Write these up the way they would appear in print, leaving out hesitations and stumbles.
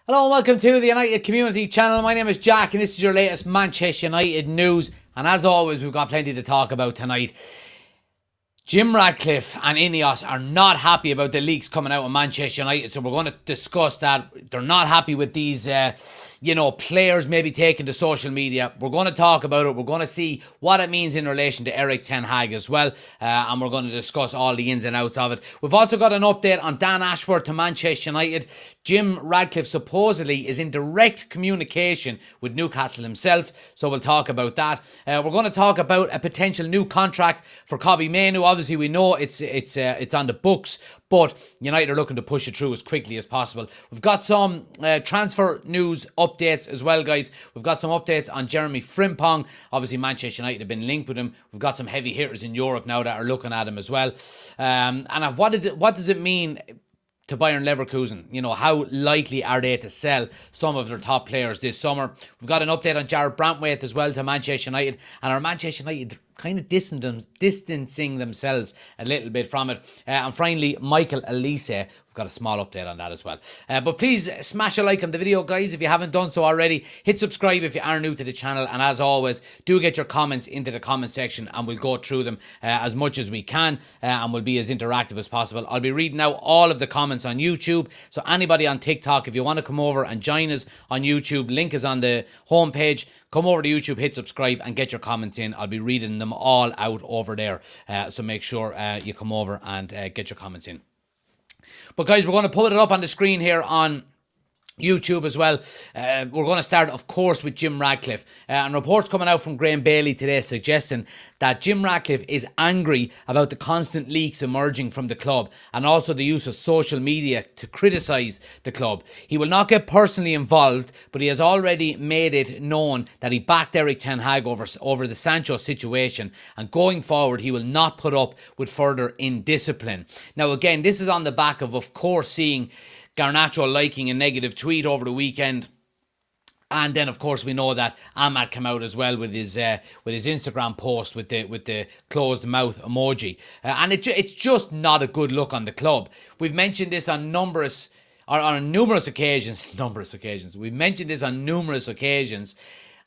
Hello and welcome to the United Community Channel. My name is Jack and this is your latest Manchester United news. And as always, we've got plenty to talk about tonight. Jim Radcliffe and Ineos are not happy about the leaks coming out of Manchester United, so we're going to discuss that. They're not happy with these, players maybe taking to social media. We're going to talk about it. We're going to see what it means in relation to Ten Hag as well, and we're going to discuss all the ins and outs of it. We've also got an update on Dan Ashworth to Manchester United. Jim Radcliffe supposedly is in direct communication with Newcastle himself, so we'll talk about that. We're going to talk about a potential new contract for Kobbie Mainoo. Obviously, we know it's on the books, but United are looking to push it through as quickly as possible. We've got some transfer news updates as well, guys. We've got some updates on Jeremy Frimpong. Obviously, Manchester United have been linked with him. We've got some heavy hitters in Europe now that are looking at him as well. And what does it mean to Bayern Leverkusen? You know, how likely are they to sell some of their top players this summer? We've got an update on Jared Brantwaite as well to Manchester United, and our Manchester United kind of distancing themselves a little bit from it. And finally, Michael Elise. We've got a small update on that as well. But please smash a like on the video, guys, if you haven't done so already. Hit subscribe if you are new to the channel. And as always, do get your comments into the comment section and we'll go through them as much as we can. And we'll be as interactive as possible. I'll be reading out all of the comments on YouTube. So anybody on TikTok, if you want to come over and join us on YouTube, link is on the homepage. Come over to YouTube, hit subscribe and get your comments in. I'll be reading them all out over there. So make sure you come over and get your comments in. But guys, we're going to put it up on the screen here on YouTube as well. We're going to start, of course, with Jim Radcliffe. And reports coming out from Graham Bailey today suggesting that Jim Radcliffe is angry about the constant leaks emerging from the club and also the use of social media to criticise the club. He will not get personally involved, but he has already made it known that he backed Ten Hag over the Sancho situation, and going forward he will not put up with further indiscipline. Now again, this is on the back of course, seeing Garnacho liking a negative tweet over the weekend. And then, of course, we know that Ahmad came out as well with his Instagram post with the closed mouth emoji, and it's just not a good look on the club. We've mentioned this on numerous occasions. We've mentioned this on numerous occasions,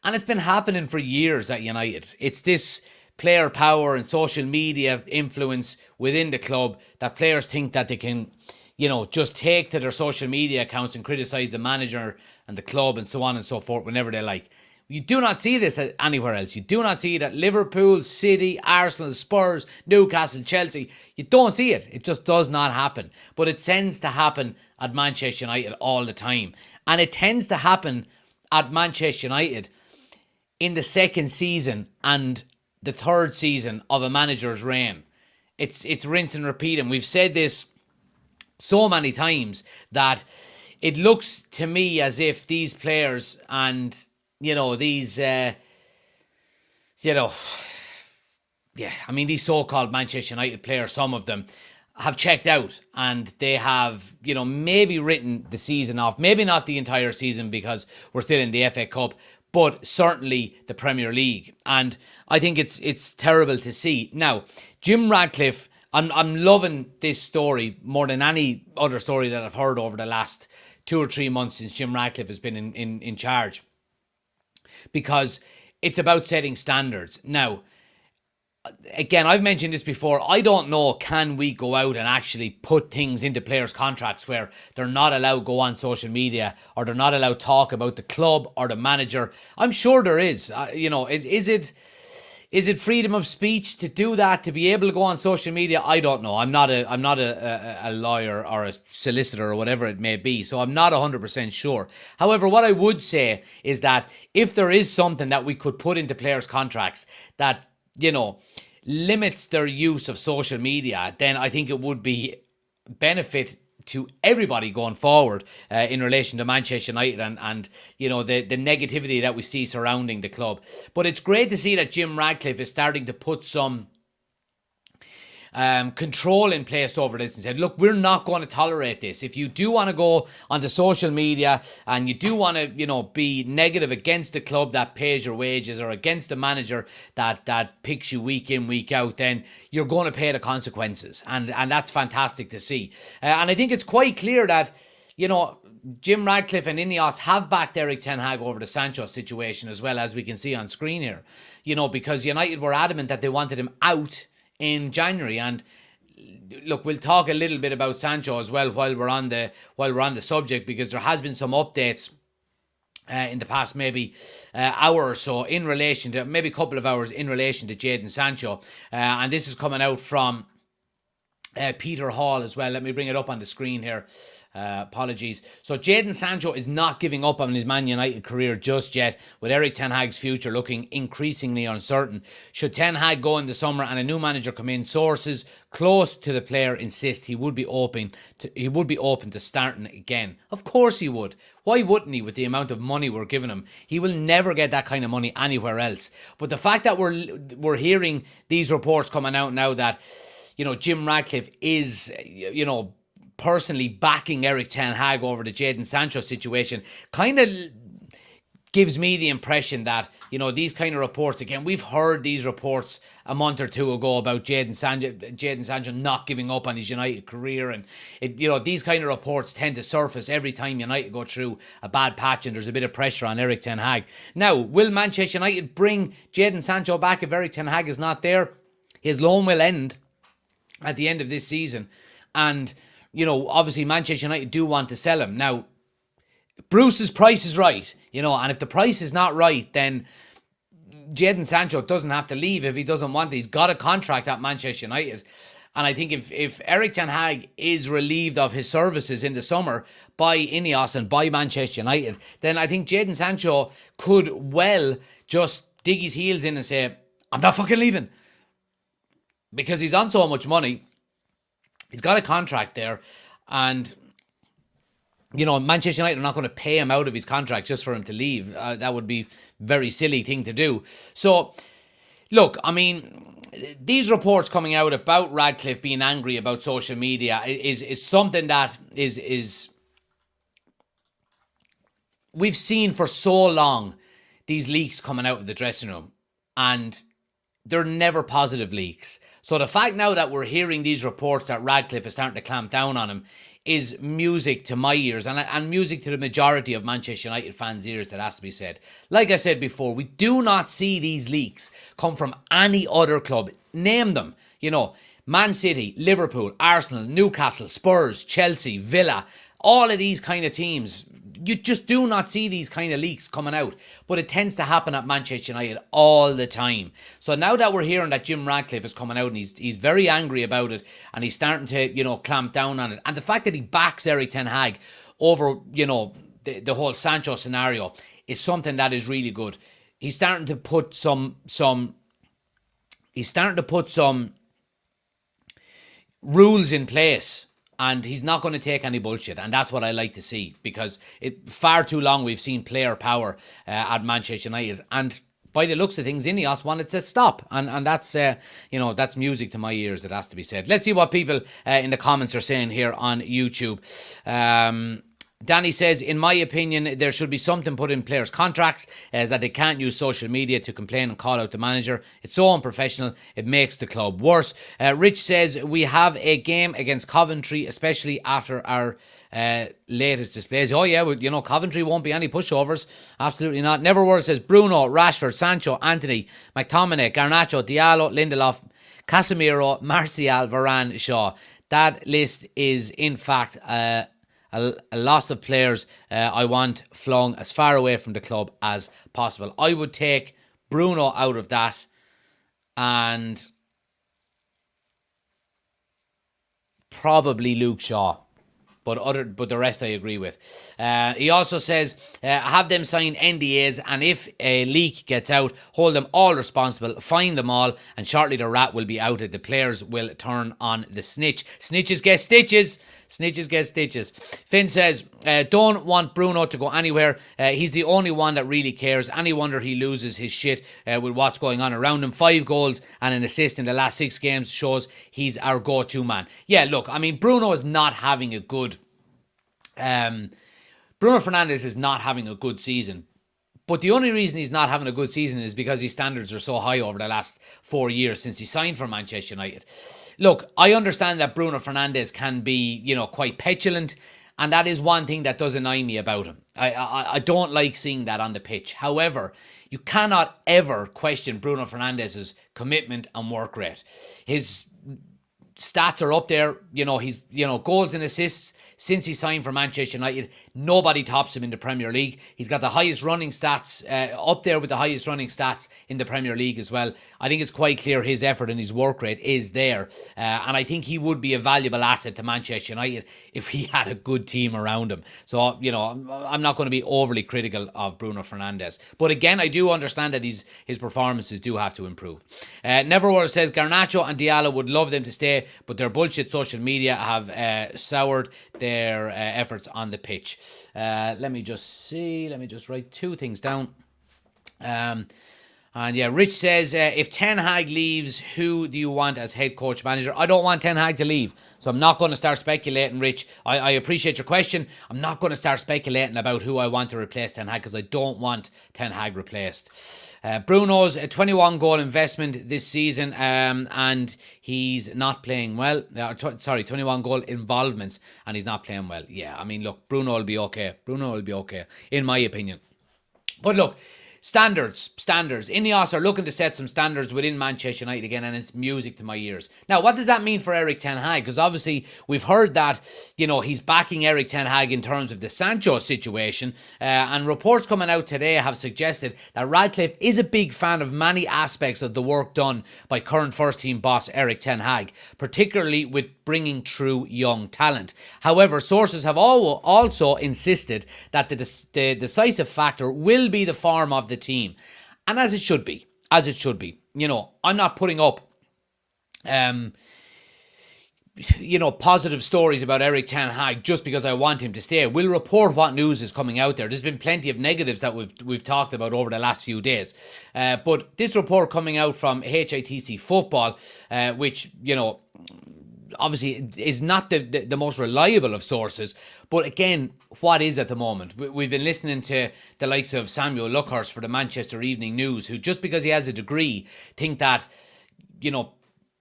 and it's been happening for years at United. It's this player power and social media influence within the club that players think that they can, just take to their social media accounts and criticise the manager and the club and so on and so forth whenever they like. You do not see this anywhere else. You do not see it at Liverpool, City, Arsenal, Spurs, Newcastle, Chelsea. You don't see it. It just does not happen. But it tends to happen at Manchester United all the time. And it tends to happen at Manchester United in the second season and the third season of a manager's reign. It's rinse and repeat. And we've said this so many times that it looks to me as if these players and, these, these so-called Manchester United players, some of them have checked out and they have, maybe written the season off. Maybe not the entire season because we're still in the FA Cup, but certainly the Premier League. And I think it's terrible to see. Now, Jim Radcliffe, I'm loving this story more than any other story that I've heard over the last 2 or 3 months since Jim Radcliffe has been in charge, because it's about setting standards. Now, again, I've mentioned this before. I don't know, can we go out and actually put things into players' contracts where they're not allowed to go on social media or they're not allowed to talk about the club or the manager? I'm sure there is. Is it freedom of speech to do that, to be able to go on social media? I don't know. I'm not a lawyer or a solicitor or whatever it may be, so I'm not 100% sure. However, what I would say is that if there is something that we could put into players' contracts that, limits their use of social media, then I think it would be benefit to everybody going forward in relation to Manchester United and the negativity that we see surrounding the club. But it's great to see that Jim Radcliffe is starting to put some control in place over this and said, look, we're not going to tolerate this. If you do want to go onto social media and you do want to, be negative against the club that pays your wages or against the manager that picks you week in, week out, then you're going to pay the consequences. And that's fantastic to see. And I think it's quite clear that, Jim Radcliffe and Ineos have backed Eric Ten Hag over the Sancho situation as well, as we can see on screen here. Because United were adamant that they wanted him out in January. And look, we'll talk a little bit about Sancho as well while we're on the subject, because there has been some updates in the past maybe hour or so in relation to, maybe a couple of hours in relation to Jadon Sancho. And this is coming out from Peter Hall as well. Let me bring it up on the screen here. Apologies. So Jadon Sancho is not giving up on his Man United career just yet, with Eric Ten Hag's future looking increasingly uncertain. Should Ten Hag go in the summer and a new manager come in, sources close to the player insist he would be open to starting again. Of course he would. Why wouldn't he, with the amount of money we're giving him? He will never get that kind of money anywhere else. But the fact that we're hearing these reports coming out now that, Jim Radcliffe is, personally backing Eric Ten Hag over the Jadon Sancho situation, kind of gives me the impression that, these kind of reports, again, we've heard these reports a month or two ago about Jadon Sancho not giving up on his United career, and these kind of reports tend to surface every time United go through a bad patch and there's a bit of pressure on Eric Ten Hag. Now, will Manchester United bring Jadon Sancho back if Eric Ten Hag is not there? His loan will end at the end of this season, and obviously Manchester United do want to sell him. Now, Bruce's price is right, and if the price is not right, then Jadon Sancho doesn't have to leave if he doesn't want to. He's got a contract at Manchester United. And I think if Eric Ten Hag is relieved of his services in the summer by Ineos and by Manchester United, then I think Jadon Sancho could well just dig his heels in and say, I'm not fucking leaving. Because he's on so much money. He's got a contract there, and Manchester United are not going to pay him out of his contract just for him to leave. That would be a very silly thing to do. So, look, I mean, these reports coming out about Radcliffe being angry about social media is something that is we've seen for so long, these leaks coming out of the dressing room, and they're never positive leaks. So the fact now that we're hearing these reports that Radcliffe is starting to clamp down on him is music to my ears, and music to the majority of Manchester United fans' ears, that has to be said. Like I said before, we do not see these leaks come from any other club. Name them. Man City, Liverpool, Arsenal, Newcastle, Spurs, Chelsea, Villa, all of these kind of teams. You just do not see these kind of leaks coming out. But it tends to happen at Manchester United all the time. So now that we're hearing that Jim Radcliffe is coming out and he's very angry about it, and he's starting to, clamp down on it. And the fact that he backs Eric Ten Hag over, the whole Sancho scenario is something that is really good. He's starting to put some rules in place. And he's not going to take any bullshit. And that's what I like to see, because far too long we've seen player power at Manchester United. And by the looks of things, Ineos wanted to stop. And that's, that's music to my ears, it has to be said. Let's see what people in the comments are saying here on YouTube. Danny says, in my opinion, there should be something put in players' contracts that they can't use social media to complain and call out the manager. It's so unprofessional. It makes the club worse. Rich says, we have a game against Coventry, especially after our latest displays. Oh, yeah, well, Coventry won't be any pushovers. Absolutely not. Neverword says, Bruno, Rashford, Sancho, Anthony, McTominay, Garnacho, Diallo, Lindelof, Casemiro, Martial, Varane, Shaw. That list is, in fact, a loss of players I want flung as far away from the club as possible. I would take Bruno out of that, and probably Luke Shaw. But the rest I agree with. He also says, have them sign NDAs, and if a leak gets out, hold them all responsible, fine them all, and shortly the rat will be outed. The players will turn on the snitch. Snitches get stitches. Snitches get stitches. Finn says, don't want Bruno to go anywhere. He's the only one that really cares. Any wonder he loses his shit with what's going on around him. 5 goals and an assist in the last 6 games shows he's our go-to man. Yeah, look, I mean, Bruno is not having a good... Bruno Fernandes is not having a good season. But the only reason he's not having a good season is because his standards are so high over the last 4 years since he signed for Manchester United. Look, I understand that Bruno Fernandes can be, quite petulant, And that is one thing that does annoy me about him. I don't like seeing that on the pitch. However, you cannot ever question Bruno Fernandes's commitment and work rate. His stats are up there. He's goals and assists since he signed for Manchester United. Nobody tops him in the Premier League. He's got the highest running stats, up there with the highest running stats in the Premier League as well. I think it's quite clear his effort and his work rate is there. And I think he would be a valuable asset to Manchester United if he had a good team around him. So, I'm not going to be overly critical of Bruno Fernandes. But again, I do understand that his performances do have to improve. Neverworld says Garnacho and Diallo would love them to stay, but their bullshit social media have soured their efforts on the pitch. Let me just write two things down. And yeah, Rich says, if Ten Hag leaves, who do you want as head coach manager? I don't want Ten Hag to leave, so I'm not going to start speculating, Rich. I appreciate your question. I'm not going to start speculating about who I want to replace Ten Hag because I don't want Ten Hag replaced. Bruno's a 21-goal investment this season, and he's not playing well. 21-goal involvements, and he's not playing well. Yeah, I mean, look, Bruno will be okay. In my opinion. But look, Standards. Ineos are looking to set some standards within Manchester United again, and it's music to my ears. Now, what does that mean for Erik Ten Hag? Because obviously we've heard that, he's backing Erik Ten Hag in terms of the Sancho situation, and reports coming out today have suggested that Radcliffe is a big fan of many aspects of the work done by current first-team boss Erik Ten Hag, particularly with bringing true young talent. However, sources have also insisted that the decisive factor will be the form of the team, and as it should be. I'm not putting up positive stories about Erik Ten Hag just because I want him to stay. We'll report what news is coming out there. There's been plenty of negatives that we've talked about over the last few days, but this report coming out from HITC Football, which obviously is not the most reliable of sources, but again, what is at the moment? We've been listening to the likes of Samuel Luckhurst for the Manchester Evening News, who just because he has a degree think that,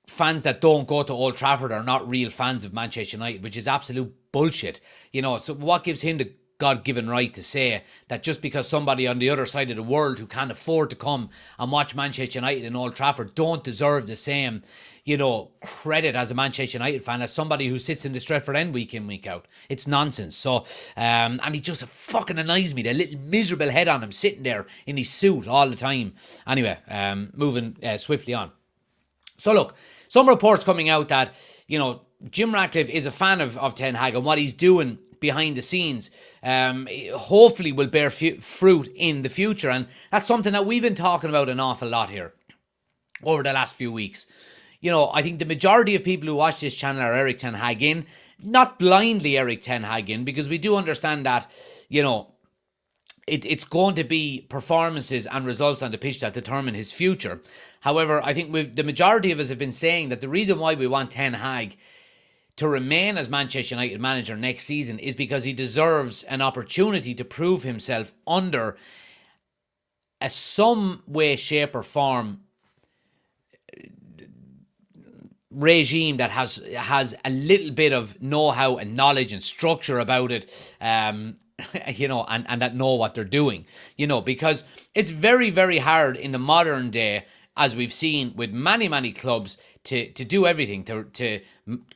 fans that don't go to Old Trafford are not real fans of Manchester United, which is absolute bullshit. So what gives him the God-given right to say that just because somebody on the other side of the world who can't afford to come and watch Manchester United in Old Trafford don't deserve the same, credit as a Manchester United fan as somebody who sits in the Stretford End week in, week out? It's nonsense. So, and he just fucking annoys me, the little miserable head on him sitting there in his suit all the time. Anyway, moving swiftly on. So look, some reports coming out that, Jim Radcliffe is a fan of Ten Hag and what he's doing behind the scenes hopefully will bear fruit in the future, and that's something that we've been talking about an awful lot here over the last few weeks. I think the majority of people who watch this channel are Erik Ten Hag in, not blindly Erik Ten Hag in, because we do understand that it's going to be performances and results on the pitch that determine his future. However, I think the majority of us have been saying that the reason why we want Ten Hag to remain as Manchester United manager next season is because he deserves an opportunity to prove himself under a some way, shape or form regime that has a little bit of know-how and knowledge and structure about it, and that know what they're doing, because it's very, very hard in the modern day, as we've seen with many, many clubs, to do everything, to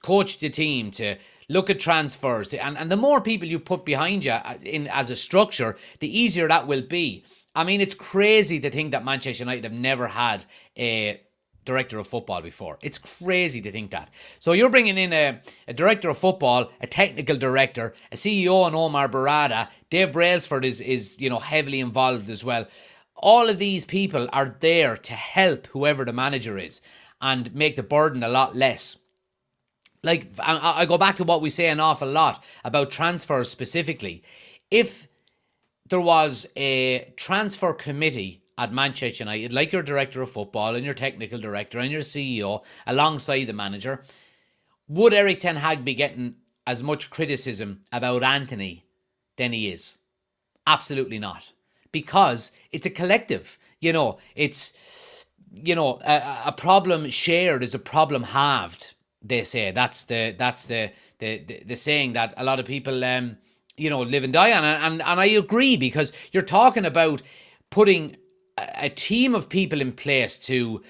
coach the team, to look at transfers, and the more people you put behind you in as a structure, the easier that will be. I mean, it's crazy to think that Manchester United have never had a director of football before. It's crazy to think that. So you're bringing in a director of football, a technical director, a CEO in Omar Barada. Dave Brailsford is heavily involved as well. All of these people are there to help whoever the manager is and make the burden a lot less. Like, I go back to what we say an awful lot about transfers specifically. If there was a transfer committee at Manchester United, like your director of football and your technical director and your CEO alongside the manager, would Erik Ten Hag be getting as much criticism about Anthony than he is? Absolutely not. Because it's a collective. It's, a problem shared is a problem halved, they say. That's the the saying that a lot of people live and die on, and I agree, because you're talking about putting a team of people in place to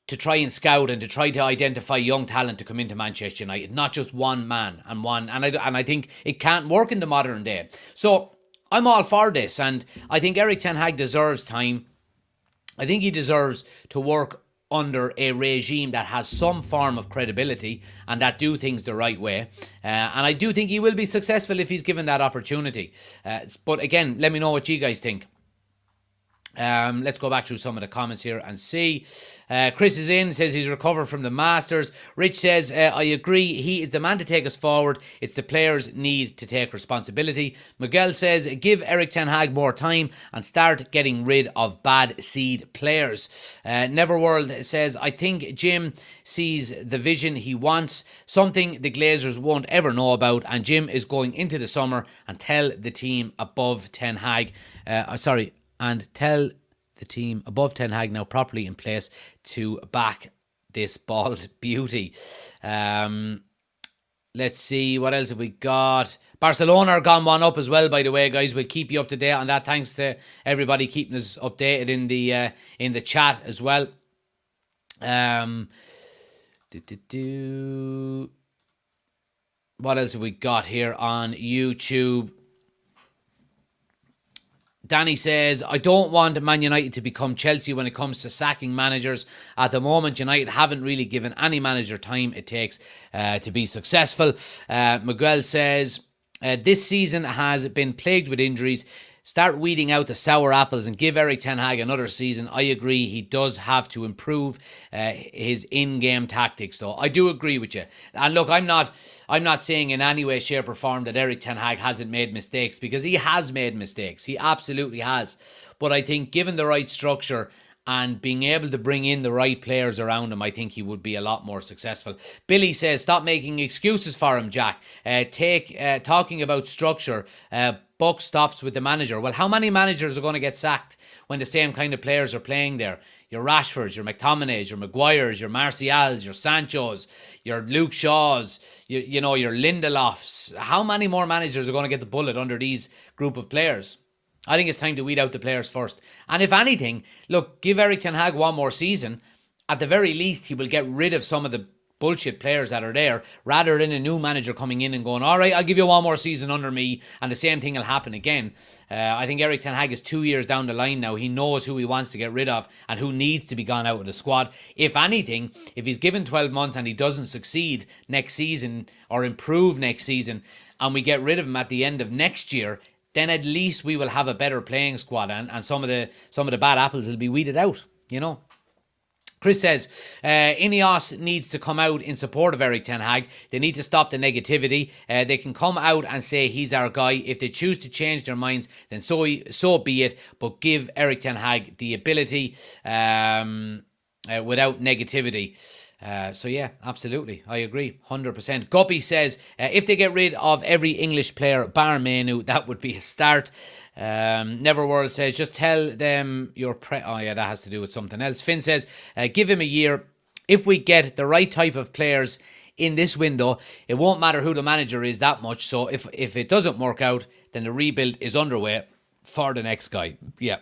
try and scout and to try to identify young talent to come into Manchester United, not just one man and I think it can't work in the modern day. So I'm all for this, and I think Erik Ten Hag deserves time. I think he deserves to work under a regime that has some form of credibility and that do things the right way. And I do think he will be successful if he's given that opportunity. But again, let me know what you guys think. Let's go back through some of the comments here and see. Chris is in, says he's recovered from the Masters. Rich says, I agree, he is the man to take us forward. It's the players need to take responsibility. Miguel says, give Erik Ten Hag more time and start getting rid of bad seed players. Neverworld says, I think Jim sees the vision he wants, something the Glazers won't ever know about, and Jim is going into the summer and tell the team above Ten Hag, and tell the team above Ten Hag now properly in place to back this bald beauty. Let's see, what else have we got? Barcelona are gone one up as well, by the way, guys. We'll keep you up to date on that. Thanks to everybody keeping us updated in the chat as well. What else have we got here on YouTube? Danny says, I don't want Man United to become Chelsea when it comes to sacking managers. At the moment, United haven't really given any manager time it takes to be successful. Miguel says, this season has been plagued with injuries. Start weeding out the sour apples and give Erik Ten Hag another season. I agree, he does have to improve his in-game tactics, though. I do agree with you. And look, I'm not saying in any way, shape or form that Erik Ten Hag hasn't made mistakes, because he has made mistakes. He absolutely has. But I think given the right structure and being able to bring in the right players around him, I think he would be a lot more successful. Billy says, stop making excuses for him, Jack. Talking about structure, buck stops with the manager. Well, how many managers are going to get sacked when the same kind of players are playing there? Your Rashfords, your McTominays, your Maguires, your Martials, your Sanchos, your Luke Shaws, your Lindelofs. How many more managers are going to get the bullet under these group of players? I think it's time to weed out the players first. And if anything, look, give Erik Ten Hag one more season. At the very least, he will get rid of some of the bullshit players that are there, rather than a new manager coming in and going, all right, I'll give you one more season under me, and the same thing will happen again. I think Erik Ten Hag is 2 years down the line now. He knows who he wants to get rid of and who needs to be gone out of the squad. If anything, if he's given 12 months and he doesn't succeed next season or improve next season, and we get rid of him at the end of next year, then at least we will have a better playing squad, and some of the bad apples will be weeded out, Chris says, Ineos needs to come out in support of Erik Ten Hag. They need to stop the negativity. They can come out and say he's our guy. If they choose to change their minds, then so be it. But give Erik Ten Hag the ability without negativity. So yeah, absolutely. I agree. 100%. Guppy says, if they get rid of every English player bar Menu, that would be a start. Neverworld says, just tell them oh yeah, that has to do with something else. Finn says, give him a year. If we get the right type of players in this window, it won't matter who the manager is that much. So if it doesn't work out, then the rebuild is underway for the next guy. Yeah.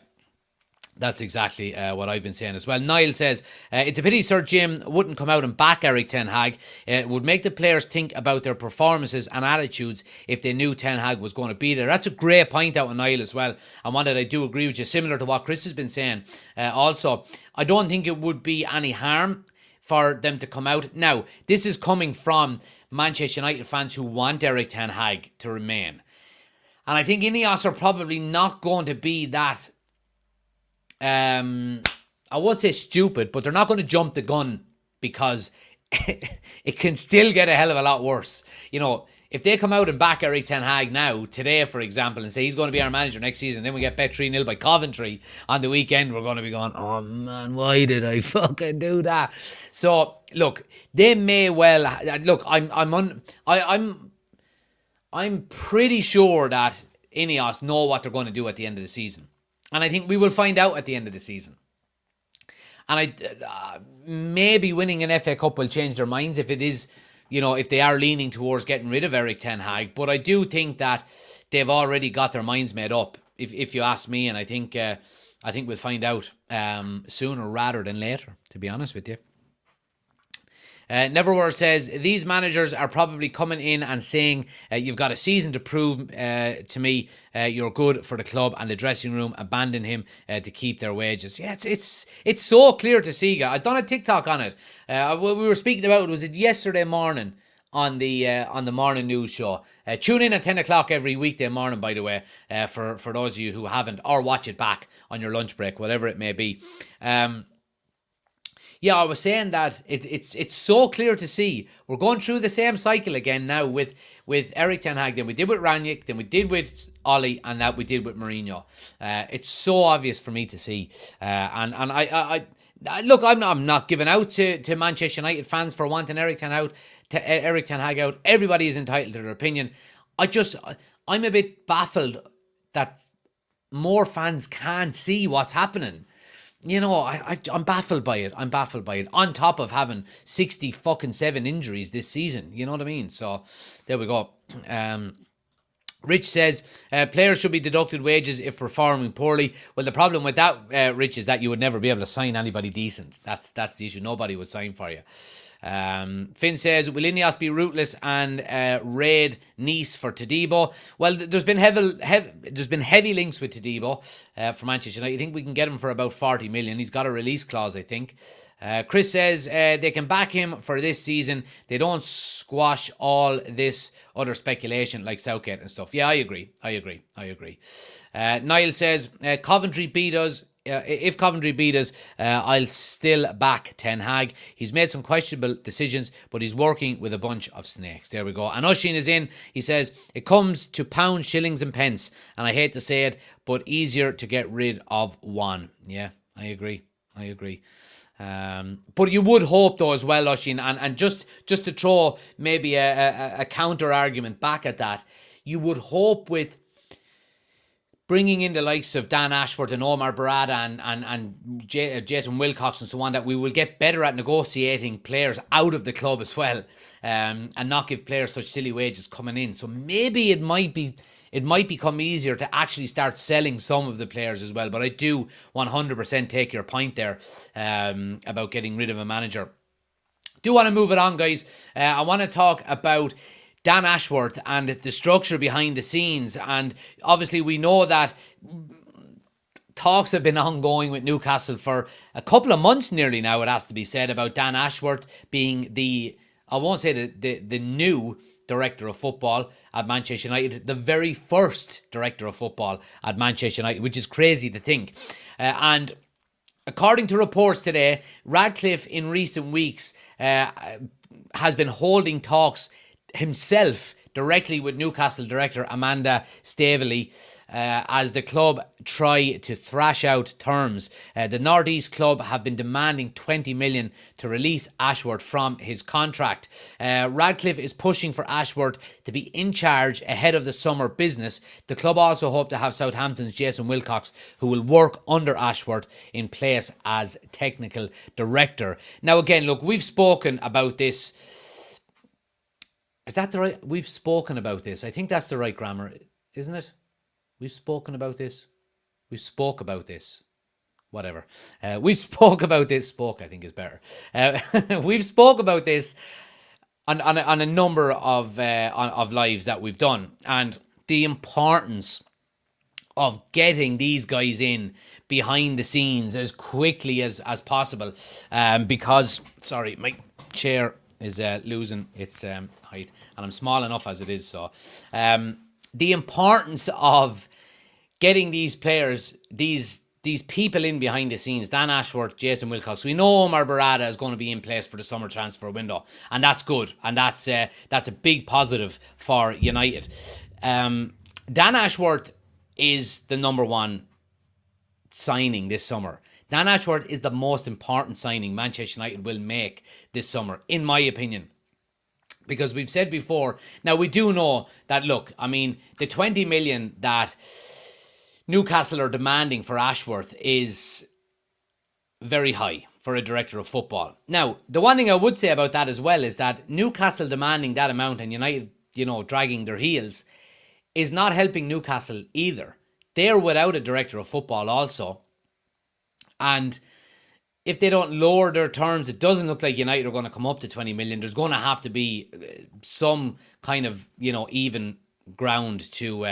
That's exactly what I've been saying as well. Niall says, it's a pity Sir Jim wouldn't come out and back Erik Ten Hag. It would make the players think about their performances and attitudes if they knew Ten Hag was going to be there. That's a great point out of Niall as well, and one that I do agree with you, similar to what Chris has been saying. Also, I don't think it would be any harm for them to come out. Now, this is coming from Manchester United fans who want Erik Ten Hag to remain. And I think Ineos are probably not going to be that... I won't say stupid, but they're not going to jump the gun, because it can still get a hell of a lot worse. If they come out and back Erik Ten Hag now, today, for example, and say he's going to be our manager next season, then we get bet 3-0 by Coventry on the weekend, we're going to be going, oh man, why did I fucking do that? So, look, they may well... Look, I'm pretty sure that Ineos know what they're going to do at the end of the season. And I think we will find out at the end of the season. And maybe winning an FA Cup will change their minds if it is if they are leaning towards getting rid of Erik Ten Hag. But I do think that they've already got their minds made up, if you ask me. And I think we'll find out sooner rather than later, to be honest with you. Neverwhere says, these managers are probably coming in and saying, you've got a season to prove to me you're good for the club, and the dressing room abandon him to keep their wages. Yeah, it's so clear to see. I've done a TikTok on it. We were speaking about it, was it yesterday morning on the morning news show. Tune in at 10 o'clock every weekday morning, by the way, for those of you who haven't, or watch it back on your lunch break, whatever it may be. Yeah, I was saying that it's so clear to see. We're going through the same cycle again now with Erik Ten Hag. Then we did with Rangnick, then we did with Ollie, and that we did with Mourinho. It's so obvious for me to see. And I look, I'm not giving out to Manchester United fans for wanting Erik Ten Hag out. Everybody is entitled to their opinion. I'm a bit baffled that more fans can't see what's happening. I'm baffled by it. On top of having 67 injuries this season. You know what I mean? So, there we go. Rich says, players should be deducted wages if performing poorly. Well, the problem with that, Rich, is that you would never be able to sign anybody decent. That's the issue. Nobody would sign for you. Finn says, will Ineos be ruthless and raid Nice for Todibo? Well, there's been heavy links with Todibo for Manchester United. I think we can get him for about 40 million. He's got a release clause, I think. Chris says they can back him for this season. They don't squash all this other speculation like Southgate and stuff. Yeah, I agree. Niall says, Coventry beat us. If Coventry beat us, I'll still back Ten Hag. He's made some questionable decisions, but he's working with a bunch of snakes. There we go. And Oshin is in. He says, it comes to pounds, shillings and pence. And I hate to say it, but easier to get rid of one. Yeah, I agree. But you would hope though as well, Oshin, and just to throw maybe a counter argument back at that, you would hope with bringing in the likes of Dan Ashworth and Omar Barada and Jason Wilcox and so on, that we will get better at negotiating players out of the club as well, and not give players such silly wages coming in. So maybe it might become easier to actually start selling some of the players as well. But I do 100% take your point there about getting rid of a manager. Do want to move it on, guys. I want to talk about Dan Ashworth and the structure behind the scenes. And obviously we know that talks have been ongoing with Newcastle for a couple of months nearly now, it has to be said, about Dan Ashworth being I won't say the new director of football at Manchester United, the very first director of football at Manchester United, which is crazy to think. And according to reports today, Radcliffe in recent weeks has been holding talks himself directly with Newcastle director Amanda Staveley as the club try to thrash out terms. The North East club have been demanding 20 million to release Ashworth from his contract. Radcliffe is pushing for Ashworth to be in charge ahead of the summer business. The club also hope to have Southampton's Jason Wilcox, who will work under Ashworth, in place as technical director. Now again, look, we've spoken about this. Is that the right? We've spoken about this. I think that's the right grammar, isn't it? We've spoken about this. We spoke about this. Whatever. We spoke about this. Spoke, I think, is better. We've spoke about this on a number of lives that we've done, and the importance of getting these guys in behind the scenes as quickly as possible. Because, sorry, my chair is losing its height, and I'm small enough as it is. So the importance of getting these players, these people in behind the scenes, Dan Ashworth, Jason Wilcox. We know Omar Barada is going to be in place for the summer transfer window, and that's good, and that's a big positive for United. Dan Ashworth is the number one signing this summer. Dan Ashworth is the most important signing Manchester United will make this summer, in my opinion. Because we've said before, now we do know that, look, I mean, the 20 million that Newcastle are demanding for Ashworth is very high. for a director of football. Now, the one thing I would say about that as well is that Newcastle demanding that amount and United, dragging their heels is not helping Newcastle either. They're without a director of football also. And if they don't lower their terms, it doesn't look like United are going to come up to 20 million. There's going to have to be some kind of, even ground to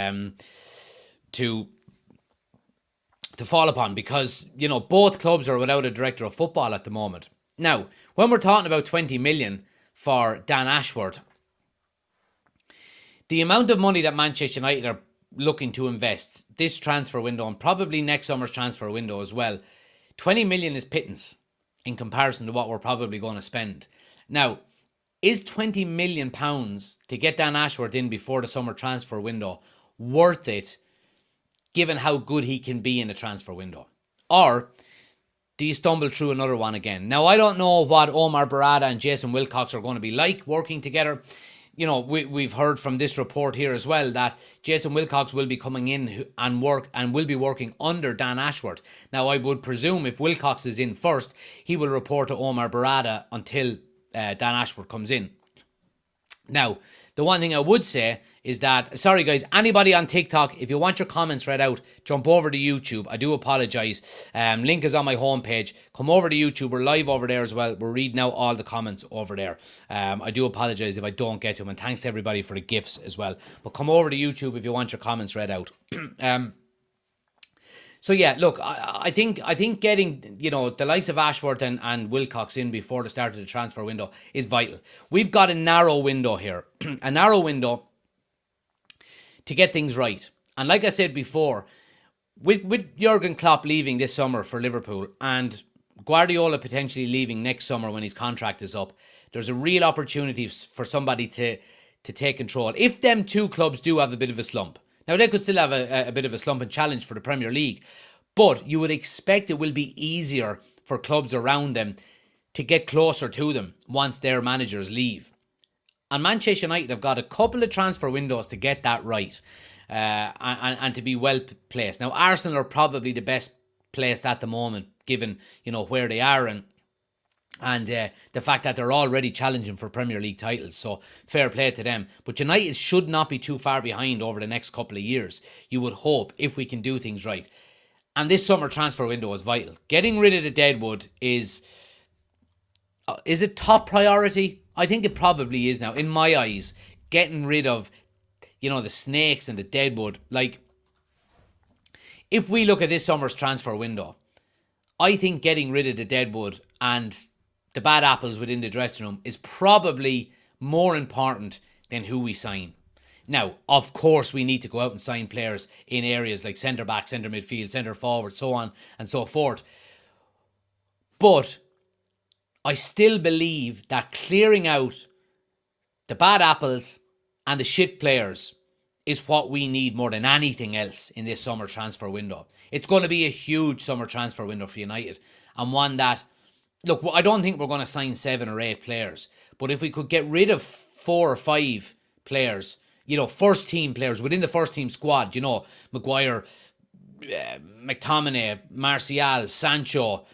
fall upon, because, both clubs are without a director of football at the moment. Now, when we're talking about 20 million for Dan Ashworth, the amount of money that Manchester United are looking to invest this transfer window and probably next summer's transfer window as well, 20 million is pittance in comparison to what we're probably going to spend. Now, is 20 million pounds to get Dan Ashworth in before the summer transfer window worth it, given how good he can be in a transfer window? Or do you stumble through another one again? Now, I don't know what Omar Barada and Jason Wilcox are going to be like working together. We've heard from this report here as well that Jason Wilcox will be coming in and will be working under Dan Ashworth. Now, I would presume if Wilcox is in first, he will report to Omar Barada until Dan Ashworth comes in. Now, the one thing I would say is that, sorry guys, anybody on TikTok, if you want your comments read out, jump over to YouTube. I do apologise. Link is on my homepage. Come over to YouTube. We're live over there as well. We're reading out all the comments over there. I do apologise if I don't get to them, and thanks to everybody for the gifts as well. But come over to YouTube if you want your comments read out. So yeah, look, I think getting, the likes of Ashworth and Wilcox in before the start of the transfer window is vital. We've got a narrow window here, a narrow window to get things right. And like I said before, with Jurgen Klopp leaving this summer for Liverpool and Guardiola potentially leaving next summer when his contract is up, there's a real opportunity for somebody to take control. If them two clubs do have a bit of a slump, now, they could still have a bit of a slump and challenge for the Premier League, but you would expect it will be easier for clubs around them to get closer to them once their managers leave. And Manchester United have got a couple of transfer windows to get that right and to be well placed. Now, Arsenal are probably the best placed at the moment, given, where they are and the fact that they're already challenging for Premier League titles, so fair play to them. But United should not be too far behind over the next couple of years, you would hope, if we can do things right. And this summer transfer window is vital. Getting rid of the deadwood is it top priority? I think it probably is now, in my eyes. Getting rid of, the snakes and the deadwood. Like, if we look at this summer's transfer window, I think getting rid of the deadwood and the bad apples within the dressing room is probably more important than who we sign. Now, of course, we need to go out and sign players in areas like centre-back, centre midfield, centre-forward, so on and so forth. But I still believe that clearing out the bad apples and the shit players is what we need more than anything else in this summer transfer window. It's going to be a huge summer transfer window for United, and one that, look, I don't think we're going to sign 7 or 8 players, but if we could get rid of 4 or 5 players, first team players within the first team squad, Maguire, McTominay, Martial, Sancho,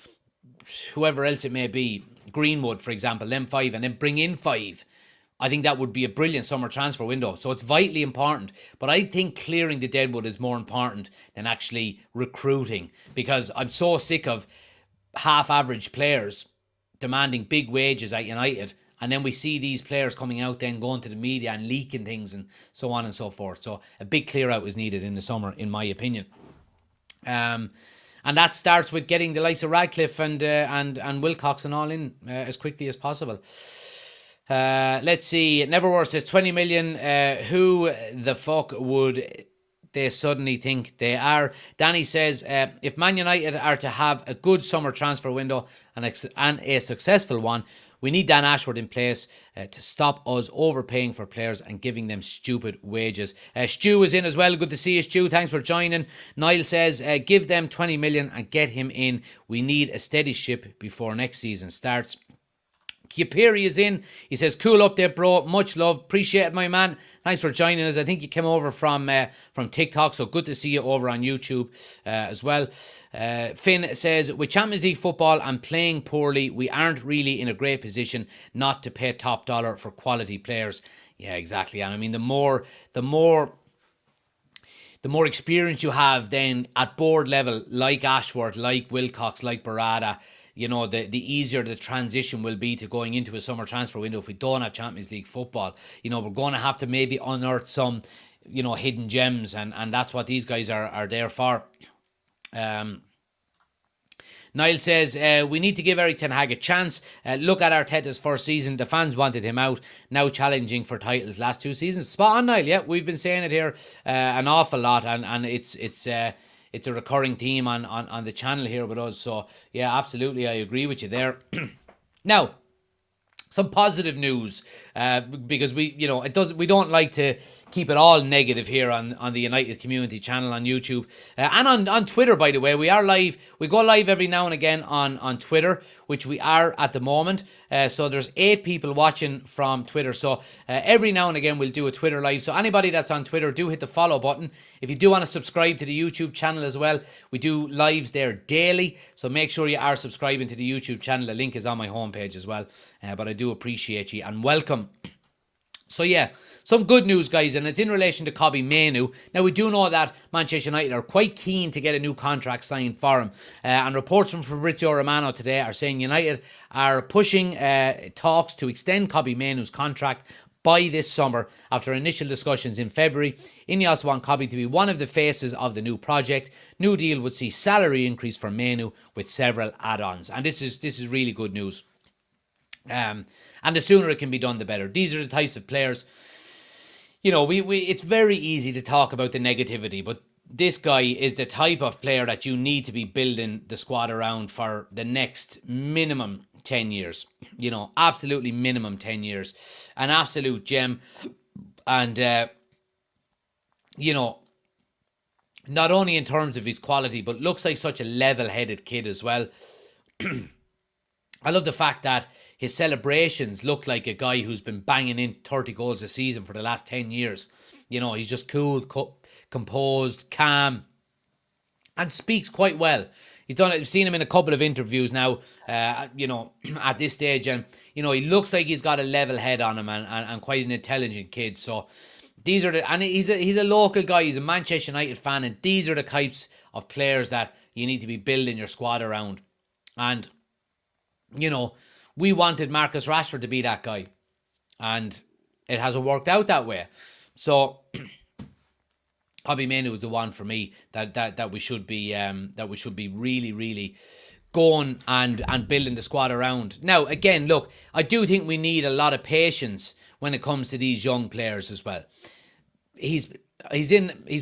whoever else it may be, Greenwood, for example, them 5, and then bring in 5, I think that would be a brilliant summer transfer window. So it's vitally important. But I think clearing the deadwood is more important than actually recruiting, because I'm so sick of half-average players demanding big wages at United, and then we see these players coming out then going to the media and leaking things and so on and so forth. So a big clear-out is needed in the summer, in my opinion. And that starts with getting the likes of Radcliffe and Wilcox and all in as quickly as possible. Let's see. Neverworth says 20 million. Who the fuck would they suddenly think they are? Danny says, if Man United are to have a good summer transfer window and a successful one, we need Dan Ashworth in place to stop us overpaying for players and giving them stupid wages. Stu is in as well. Good to see you, Stu. Thanks for joining. Niall says, give them 20 million and get him in. We need a steady ship before next season starts. Kipiri is in. He says, cool update, bro. Much love. Appreciate it, my man. Thanks for joining us. I think you came over from TikTok, so good to see you over on YouTube as well. Finn says, with Champions League football and playing poorly, we aren't really in a great position not to pay top dollar for quality players. Yeah, exactly. And I mean, the more experience you have then at board level, like Ashworth, like Wilcox, like Brandao, you know, the easier the transition will be to going into a summer transfer window if we don't have Champions League football. You know, we're going to have to maybe unearth some, you know, hidden gems, and that's what these guys are there for. Niall says, we need to give Eric Ten Hag a chance. Look at Arteta's first season. The fans wanted him out. Now challenging for titles last 2 seasons. Spot on, Niall. Yeah, we've been saying it here an awful lot, and it's a recurring theme on the channel here with us. So, yeah, absolutely, I agree with you there. Now, some positive news, because we don't like to keep it all negative here on the United Community channel on YouTube and on Twitter. By the way, we are live. We go live every now and again on Twitter, which we are at the moment. So there's 8 people watching from Twitter. So every now and again we'll do a Twitter live. So anybody that's on Twitter, do hit the follow button. If you do want to subscribe to the YouTube channel as well, we do lives there daily. So make sure you are subscribing to the YouTube channel. The link is on my homepage as well. But I do appreciate you and welcome. So yeah, some good news, guys, and it's in relation to Kobbie Mainoo. Now, we do know that Manchester United are quite keen to get a new contract signed for him. And reports from Fabrizio Romano today are saying United are pushing talks to extend Kobbie Mainoo's contract by this summer after initial discussions in February. Ineos want Kobbie to be one of the faces of the new project. New deal would see salary increase for Mainoo with several add-ons. And this is really good news. And the sooner it can be done, the better. These are the types of players, you know, it's very easy to talk about the negativity, but this guy is the type of player that you need to be building the squad around for the next minimum 10 years. You know, absolutely minimum 10 years. An absolute gem. And, you know, not only in terms of his quality, but looks like such a level-headed kid as well. I love the fact that his celebrations look like a guy who's been banging in 30 goals a season for the last 10 years. You know, he's just cool, composed, calm, and speaks quite well. I've seen him in a couple of interviews now, you know, at this stage. And, you know, he looks like he's got a level head on him and quite an intelligent kid. So these are and he's a local guy. He's a Manchester United fan. And these are the types of players that you need to be building your squad around. And, you know, we wanted Marcus Rashford to be that guy, and it hasn't worked out that way. So, Kobbie Mainoo is the one for me that we should be really, really going and building the squad around. Now, again, look, I do think we need a lot of patience when it comes to these young players as well. He's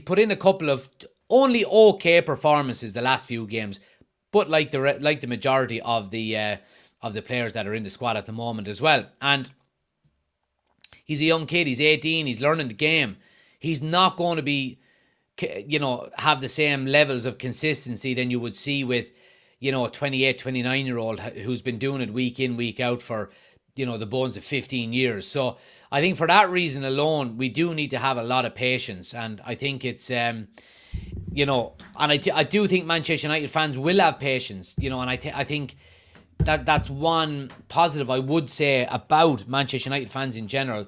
put in a couple of only okay performances the last few games, but like the majority of the players that are in the squad at the moment as well. And he's a young kid. He's 18. He's learning the game. He's not going to be, you know, have the same levels of consistency than you would see with, you know, a 28, 29-year-old who's been doing it week in, week out for, you know, the bones of 15 years. So I think for that reason alone, we do need to have a lot of patience. And I think it's, you know, and I do think Manchester United fans will have patience, you know, and I think that's one positive I would say about Manchester United fans in general.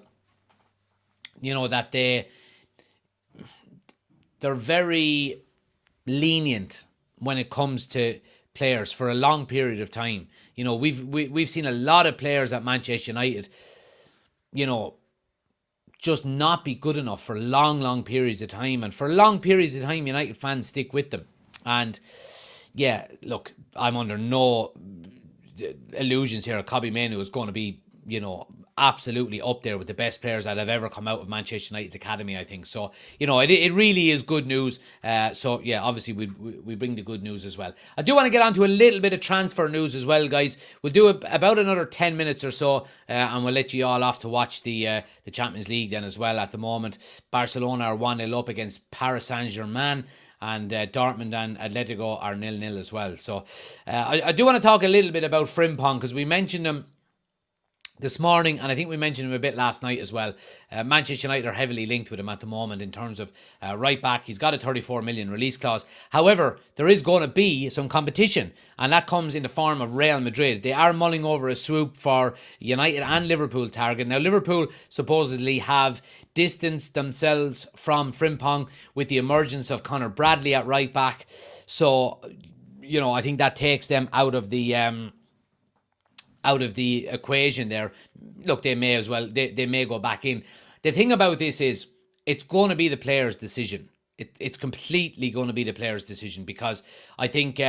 You know, that they're very lenient when it comes to players for a long period of time. You know, we've seen a lot of players at Manchester United, you know, just not be good enough for long periods of time. And for long periods of time, United fans stick with them. And yeah, look, I'm under no illusions here. Kobbie Mainoo is going to be, you know, absolutely up there with the best players that have ever come out of Manchester United's academy, I think. So, you know, it really is good news. So, yeah, obviously we bring the good news as well. I do want to get on to a little bit of transfer news as well, guys. We'll do about another 10 minutes or so, and we'll let you all off to watch the Champions League then as well at the moment. Barcelona are 1-0 up against Paris Saint-Germain, and Dortmund and Atletico are 0-0 as well. So I do want to talk a little bit about Frimpong, because we mentioned him this morning, and I think we mentioned him a bit last night as well. Manchester United are heavily linked with him at the moment in terms of right back. He's got a 34 million release clause. However, there is going to be some competition, and that comes in the form of Real Madrid. They are mulling over a swoop for United and Liverpool target. Now, Liverpool supposedly have distanced themselves from Frimpong with the emergence of Conor Bradley at right back. So, I think that takes them out of the equation there. Look, they may as well, they may go back in. The thing about this is, it's going to be the player's decision. It's completely going to be the player's decision, because I think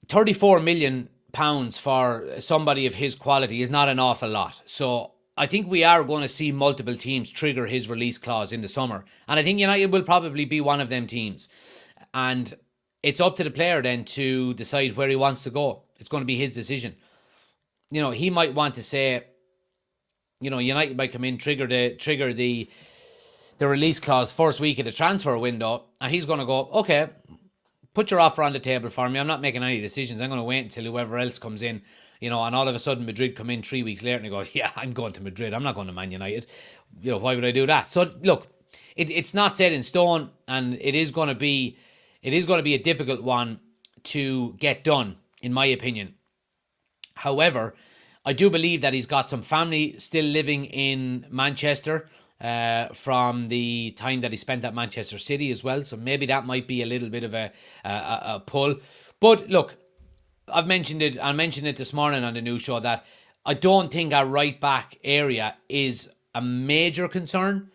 34 million pounds for somebody of his quality is not an awful lot. So I think we are going to see multiple teams trigger his release clause in the summer. And I think United will probably be one of them teams. And it's up to the player then to decide where he wants to go. It's going to be his decision. He might want to say, United might come in, trigger the release clause first week of the transfer window, and he's going to go, okay, put your offer on the table for me. I'm not making any decisions. I'm going to wait until whoever else comes in, and all of a sudden Madrid come in 3 weeks later and he goes, yeah, I'm going to Madrid. I'm not going to Man United. Why would I do that? So look, it's not set in stone, and it is going to be a difficult one to get done, in my opinion. However, I do believe that he's got some family still living in Manchester from the time that he spent at Manchester City as well. So maybe that might be a little bit of a pull. But look, I mentioned it this morning on the news show that I don't think our right back area is a major concern.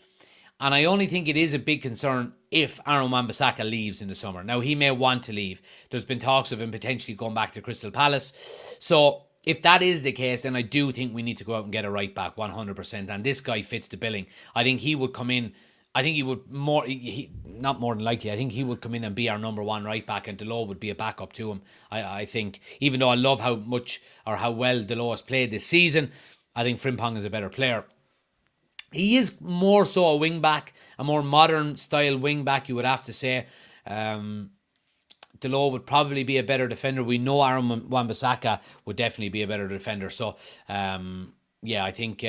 And I only think it is a big concern if Aaron Wan-Bissaka leaves in the summer. Now, he may want to leave. There's been talks of him potentially going back to Crystal Palace. So if that is the case, then I do think we need to go out and get a right back 100%. And this guy fits the billing. I think he would come in. I think he would not more than likely. I think he would come in and be our number one right back, and Delors would be a backup to him. I think, even though I love how well Delors has played this season, I think Frimpong is a better player. He is more so a wing back, a more modern style wing back, you would have to say. Delors would probably be a better defender. We know Aaron Wan-Bissaka would definitely be a better defender. So, I think...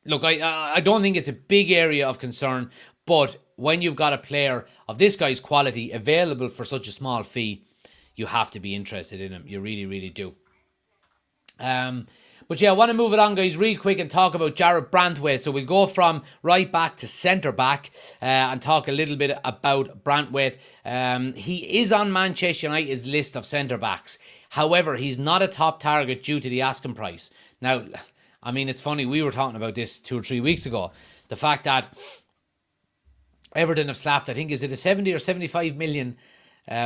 look, I don't think it's a big area of concern, but when you've got a player of this guy's quality available for such a small fee, you have to be interested in him. You really, really do. But I want to move it on, guys, real quick and talk about Jarrad Branthwaite. So we'll go from right back to centre back and talk a little bit about Branthwaite. He is on Manchester United's list of centre backs. However, he's not a top target due to the asking price. Now, I mean, it's funny, we were talking about this 2 or 3 weeks ago. The fact that Everton have slapped, I think, is it a 70 or 75 million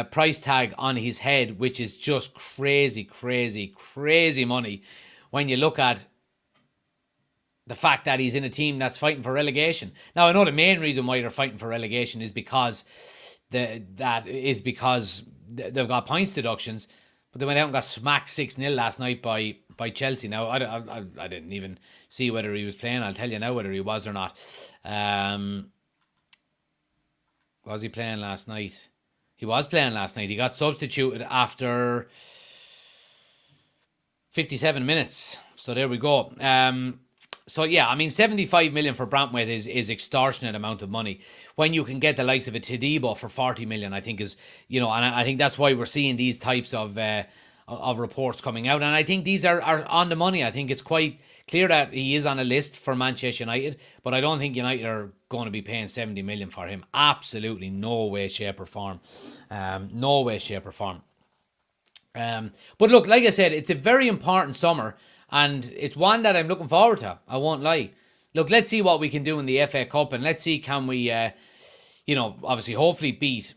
price tag on his head, which is just crazy, crazy, crazy money when you look at the fact that he's in a team that's fighting for relegation. Now, I know the main reason why they're fighting for relegation is because they've got points deductions, but they went out and got smacked 6-0 last night by Chelsea. Now, I didn't even see whether he was playing. I'll tell you now whether he was or not. Was he playing last night? He was playing last night. He got substituted after 57 minutes. So there we go. 75 million for Branthwaite is extortionate amount of money. When you can get the likes of a Todibo for 40 million, I think is, and I think that's why we're seeing these types of reports coming out. And I think these are on the money. I think it's quite clear that he is on a list for Manchester United, but I don't think United are going to be paying 70 million for him. Absolutely no way, shape or form. No way, shape or form. But look, like I said, it's a very important summer, and it's one that I'm looking forward to. I won't lie. Look, let's see what we can do in the FA Cup, and let's see can we, obviously, hopefully beat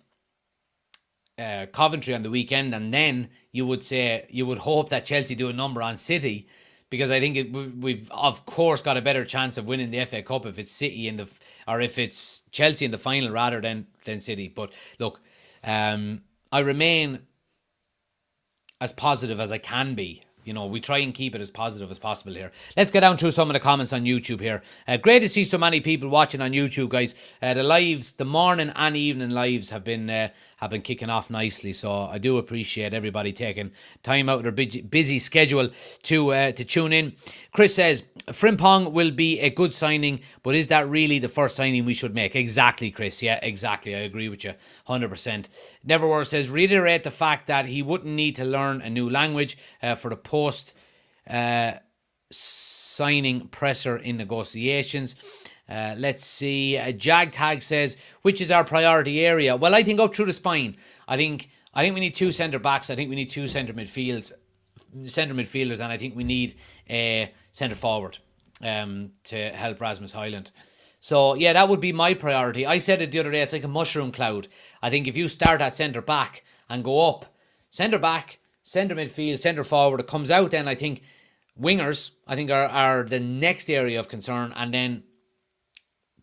Coventry on the weekend, and then you would hope that Chelsea do a number on City, because I think we've of course got a better chance of winning the FA Cup if it's City if it's Chelsea in the final rather than City. But look, I remain as positive as I can be we try and keep it as positive as possible here. Let's get down through some of the comments on YouTube here. Great to see so many people watching on YouTube, guys. The lives, the morning and evening lives have been kicking off nicely. So I do appreciate everybody taking time out of their busy schedule to tune in. Chris says, Frimpong will be a good signing, but is that really the first signing we should make? Exactly, Chris. Yeah, exactly. I agree with you 100%. Neverwhere says, reiterate the fact that he wouldn't need to learn a new language for the post signing presser in negotiations. Let's see. Jag Tag says, which is our priority area? Well, I think up through the spine. I think we need 2 centre backs. I think we need 2 centre midfielders, and I think we need a centre forward to help Rasmus Haaland. So yeah, that would be my priority. I said it the other day. It's like a mushroom cloud. I think if you start at centre back and go up, centre back, centre midfield, centre forward, it comes out. Then I think wingers, I think are the next area of concern, and then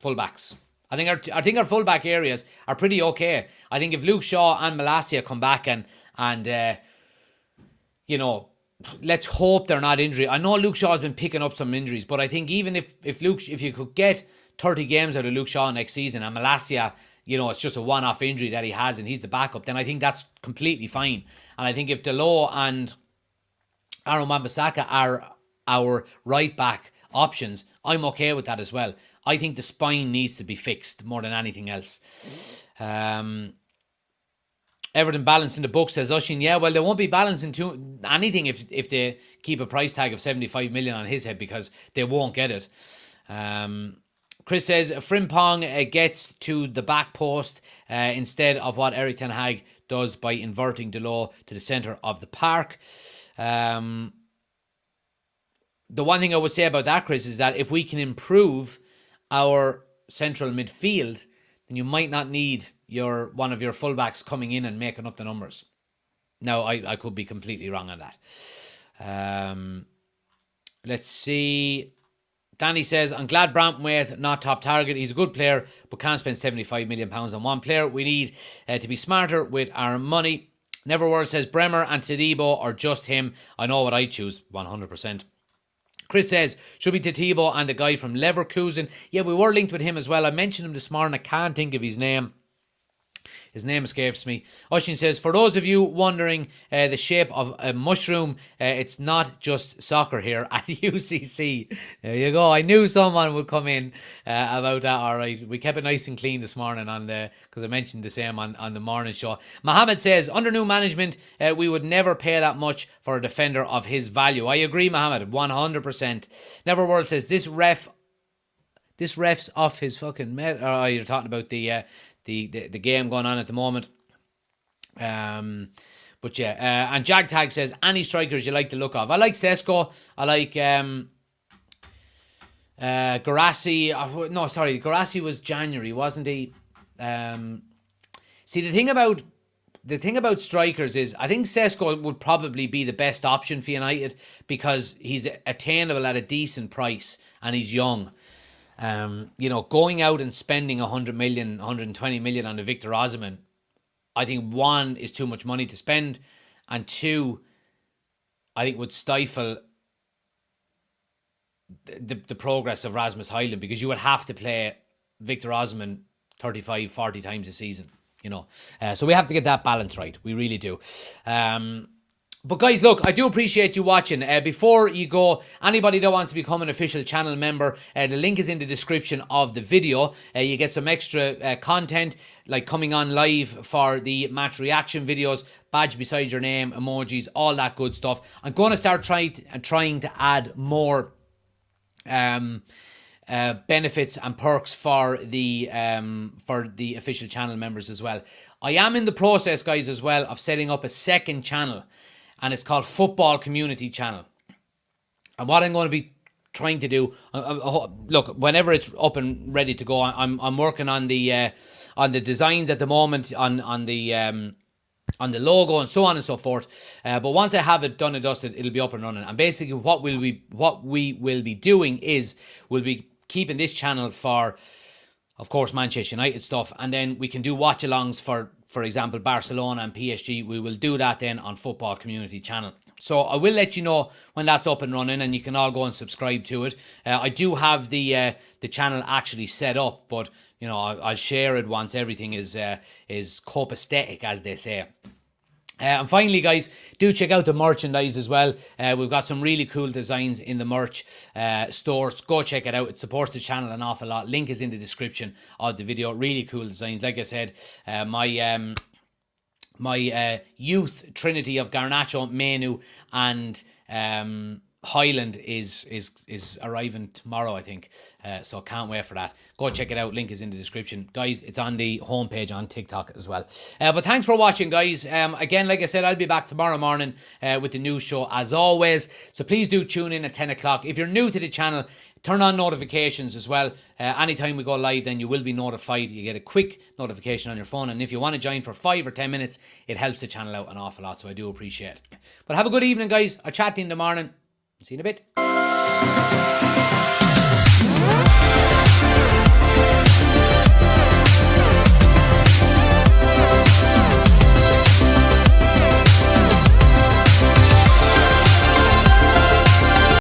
fullbacks. I think our fullback areas are pretty okay. I think if Luke Shaw and Malacia come back and let's hope they're not injury. I know Luke Shaw's been picking up some injuries, but I think even if you could get 30 games out of Luke Shaw next season and Malacia, it's just a one-off injury that he has and he's the backup, then I think that's completely fine. And I think if Delo and Aaron Wan-Bissaka are our right-back options, I'm okay with that as well. I think the spine needs to be fixed more than anything else. Everton balanced in the book, says Ushin. Yeah, well, they won't be balancing anything if they keep a price tag of 75 million on his head, because they won't get it. Chris says Frimpong gets to the back post instead of what Erik ten Hag does by inverting Delo to the centre of the park. The one thing I would say about that, Chris, is that if we can improve our central midfield, then you might not need one of your fullbacks coming in and making up the numbers. Now, I could be completely wrong on that. Let's see. Danny says, I'm glad Braithwaite not top target. He's a good player, but can't spend £75 million on one player. We need to be smarter with our money. Neverwhere says, Bremer and Todibo or just him. I know what I choose, 100%. Chris says, should be Todibo and the guy from Leverkusen. Yeah, we were linked with him as well. I mentioned him this morning. I can't think of his name. His name escapes me. Oshin says, for those of you wondering the shape of a mushroom, it's not just soccer here at UCC. There you go. I knew someone would come in about that. All right. We kept it nice and clean this morning because I mentioned the same on the morning show. Mohammed says, under new management, we would never pay that much for a defender of his value. I agree, Mohammed, 100%. Neverworld says, this ref's off his fucking you're talking about the game going on at the moment. But yeah, and JagTag says, any strikers you like the look of? I like Sesko. I like Garassi. No, sorry, Garassi was January, wasn't he? See, the thing about strikers is, I think Sesko would probably be the best option for United because he's attainable at a decent price and he's young. Going out and spending 100 million, 120 million on a Victor Osimhen, I think one, is too much money to spend, and two, I think would stifle the progress of Rasmus Haaland, because you would have to play Victor Osimhen 35, 40 times a season, So we have to get that balance right. We really do. But guys, look, I do appreciate you watching. Before you go, anybody that wants to become an official channel member, the link is in the description of the video. You get some extra content, like coming on live for the match reaction videos, badge beside your name, emojis, all that good stuff. I'm going to start trying to add more benefits and perks for the official channel members as well. I am in the process, guys, as well, of setting up a second channel, and it's called Football Community Channel. And what I'm going to be trying to do, look, whenever it's up and ready to go, I'm working on the designs at the moment, on the logo and so on and so forth. But once I have it done and dusted, it'll be up and running. And basically, what we will be doing is we'll be keeping this channel for, of course, Manchester United stuff, and then we can do watch-alongs for example, Barcelona and PSG. We will do that then on Football Community Channel. So I will let you know when that's up and running, and you can all go and subscribe to it. I do have the channel actually set up, but you know I'll share it once everything is copacetic, as they say. And finally, guys, do check out the merchandise as well. We've got some really cool designs in the merch store. Go check it out. It supports the channel an awful lot. Link is in the description of the video. Really cool designs. Like I said, my youth trinity of Garnacho, Menu, and Highland is arriving tomorrow, I think. So can't wait for that. Go check it out. Link is in the description. Guys, it's on the homepage on TikTok as well. But thanks for watching, guys. Again, like I said, I'll be back tomorrow morning with the news show as always. So please do tune in at 10 o'clock. If you're new to the channel, turn on notifications as well. Anytime we go live, then you will be notified. You get a quick notification on your phone. And if you want to join for 5 or 10 minutes, it helps the channel out an awful lot. So I do appreciate it. But have a good evening, guys. I'll chat to you in the morning. See you in a bit.